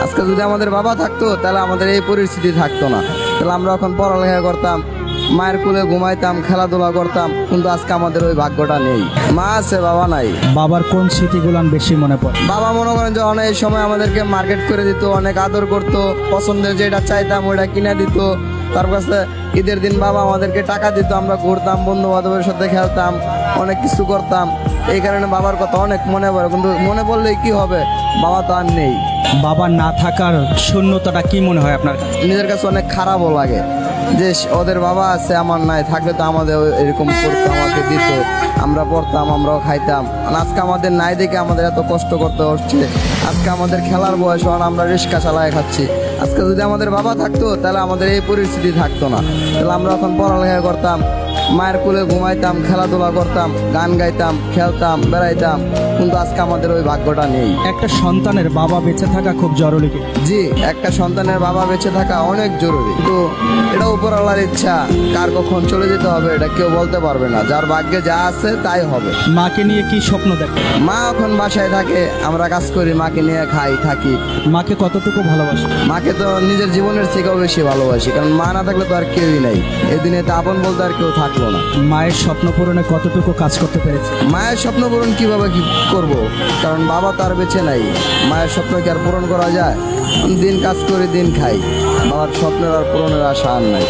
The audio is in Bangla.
আজকে যদি আমাদের বাবা থাকতো তাহলে আমাদের এই পরিস্থিতি থাকতো না, তাহলে আমরা এখন পড়ালেখা করতাম, মায়ের কোলে ঘুমাইতাম, খেলাধুলা করতাম, কিন্তু আজকে আমাদের ওই ভাগ্যটা নেই। মা আছে, বাবা নাই। বাবার কোন স্মৃতিগুলান বেশি মনে পড়ে? বাবা মনে করেন যে অনেক সময় আমাদেরকে মার্কেট করে দিত, অনেক আদর করতো, পছন্দের যেটা চাইতাম ওইটা কিনে দিত। তার কাছে ঈদের দিন বাবা আমাদেরকে টাকা দিত, আমরা ঘুরতাম, বন্ধু বান্ধবের সাথে খেলতাম, অনেক কিছু করতাম। এই কারণে বাবার কথা অনেক মনে পড়ে, কিন্তু মনে পড়লেই কি হবে, বাবা তো আর নেই। বাবা না থাকার শূন্যতাটা কি মনে হয় আপনার কাছে? নিজের কাছে অনেক খারাপও লাগে যে ওদের বাবা আছে, আমার নাই, থাকলে তো আমাদের এরকম করতো, আমাকে দিত, আমরা পড়তাম, আমরাও খাইতাম। আর আজকে আমাদের নাই দেখে আমাদের এত কষ্ট করতে হচ্ছে। আজকে আমাদের খেলার বয়স, আমরা রিক্সা চালায় খাচ্ছি। আজকে যদি আমাদের বাবা থাকতো তাহলে আমাদের এই পরিস্থিতি থাকতো না, তাহলে আমরা এখন পড়ালেখা করতাম, মায়ের কোলে ঘুমাইতাম, খেলাধুলা করতাম, গান গাইতাম, খেলতাম, বেড়াইতাম, কিন্তু আজকে আমাদের ওই ভাগ্যটা নেই। একটা সন্তানের বাবা বেঁচে থাকা খুব জরুরি। জি, একটা সন্তানের বাবা বেঁচে থাকা অনেক জরুরি, কিন্তু এটা উপরওয়ালার ইচ্ছা, কার কখন চলে যেতে হবে এটা কেউ বলতে পারবে না। যার ভাগ্যে যা আছে তাই হবে। মাকে নিয়ে কি স্বপ্ন দেখে? মা এখন বাসায় থাকে, আমরা কাজ করি, মাকে নিয়ে খাই, থাকি। মাকে কতটুকু ভালোবাসে? মাকে তো নিজের জীবনের থেকেও বেশি ভালোবাসি, কারণ মা না থাকলে তো আর কেউই নাই। এই দিনে তো আপন বলতে আর কেউ থাকলো না। মায়ের স্বপ্ন পূরণে কতটুকু কাজ করতে পেরেছে? মায়ের স্বপ্ন পূরণ কিভাবে কি করব, কারণ বাবা তো আর বেঁচে নাই। মায়ের স্বপ্ন কি আর পূরণ করা যায়? দিন কাজ করে দিন খাই, বাবার স্বপ্নের আর পূরণের আশা আর নাই।